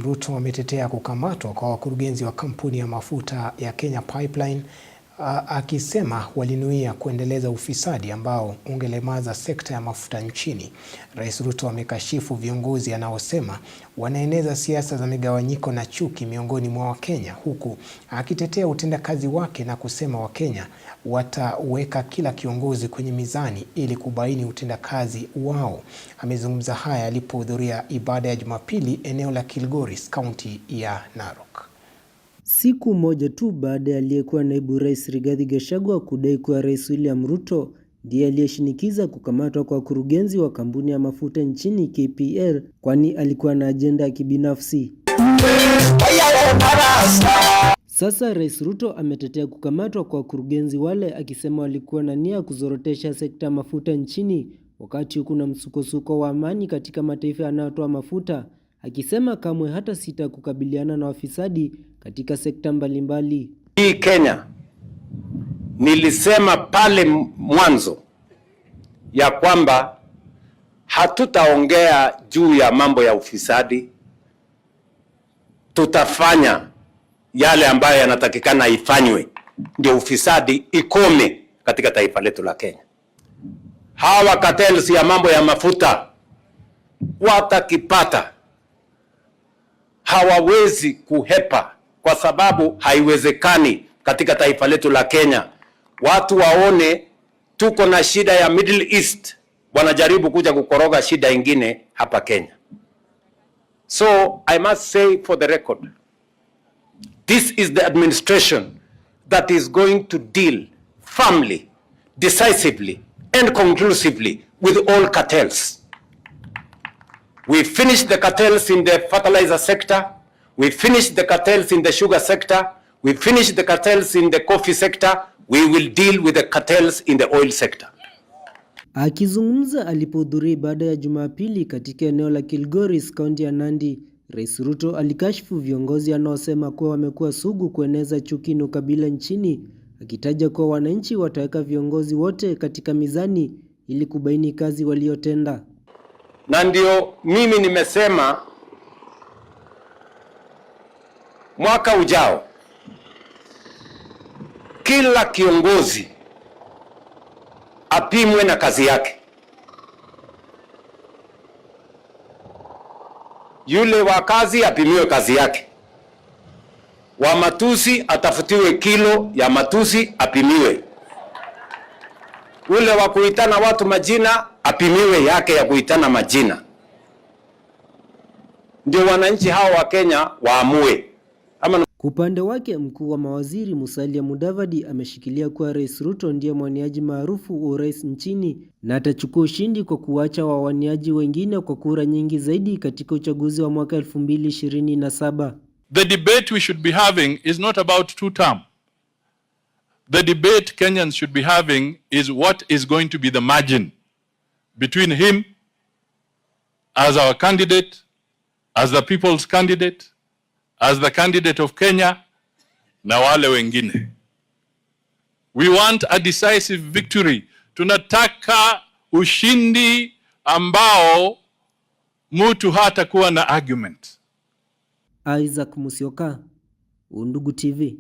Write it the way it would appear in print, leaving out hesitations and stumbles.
Ruto ametetea kukamatwa kwa wakurugenzi wa kampuni ya mafuta ya Kenya Pipeline, akisema walinuia kuendeleza ufisadi ambao ungelemaza sekta ya mafuta nchini. Rais Ruto amekashifu viongozi anaosema wanaeneza siasa za migawanyiko na chuki miongoni mwa Wakenya, huku akitetea utendakazi wake na kusema Wakenya wataweka kila kiongozi kwenye mizani ili kubaini utendakazi wao. Amezungumza haya alipohudhuria ibada ya Jumapili eneo la Kilgoris, kaunti ya Narok. Siku moja tu baada ya aliyekuwa naibu rais Rigathi Gachagua kudai kuwa Rais William Ruto ndiye aliyeshinikiza kukamatwa kwa wakurugenzi wa kampuni ya mafuta nchini KPL kwani alikuwa na ajenda ya kibinafsi. Sasa Rais Ruto ametetea kukamatwa kwa wakurugenzi wale, akisema walikuwa na nia kuzorotesha sekta ya mafuta nchini wakati kuna msukosuko wa amani katika mataifa yanayotoa mafuta, akisema kamwe hata sita kukabiliana na wafisadi katika sekta mbalimbali. Hii Kenya, nilisema pale mwanzo ya kwamba hatutaongea juu ya mambo ya ufisadi. Tutafanya yale ambayo yanatakikana ifanywe ndio ufisadi ikome katika taifa letu la Kenya. Hawa cartels ya mambo ya mafuta watakipata, hawawezi kuhepa, kwa sababu haiwezekani katika taifa letu la Kenya watu waone tuko na shida ya Middle East, wanajaribu kuja kukoroga shida ingine hapa Kenya. So I must say for the record, this is the administration that is going to deal firmly, decisively and conclusively with all cartels. We finished the cartels in the fertilizer sector. We finished the cartels in the sugar sector. We finished the cartels in the coffee sector. We will deal with the cartels in the oil sector. Akizungumza alipohudhuria ibada ya Jumapili katika eneo la Kilgoris, kaunti ya Nandi, Rais Ruto alikashifu viongozi anaosema kuwa wamekuwa sugu kueneza chuki na ukabila nchini, akitaja kuwa wananchi wataweka viongozi wote katika mizani ili kubaini kazi waliotenda. Na ndio mimi nimesema mwaka ujao kila kiongozi apimwe na kazi yake. Yule wa kazi apimiwe kazi yake. Wa matusi atafutiwe kilo ya matusi apimiwe. Ule wa kuitana watu majina apimiwe yake ya kuitana majina. Ndio wananchi hao wa Kenya waamue. Kwa upande wake, mkuu wa mawaziri Musalia Mudavadi ameshikilia kuwa Rais Ruto ndiye mwaniaji maarufu wa urais nchini na atachukua ushindi kwa kuacha wawaniaji wengine kwa kura nyingi zaidi katika uchaguzi wa mwaka 2027. The debate we should be having is not about two-term. The debate Kenyans should be having is what is going to be the margin between him as our candidate, as the people's candidate, as the candidate of Kenya, na wale wengine. We want a decisive victory. Tunataka ushindi ambao mtu hatakuwa na argument. Isaac Musyoka, Undugu TV.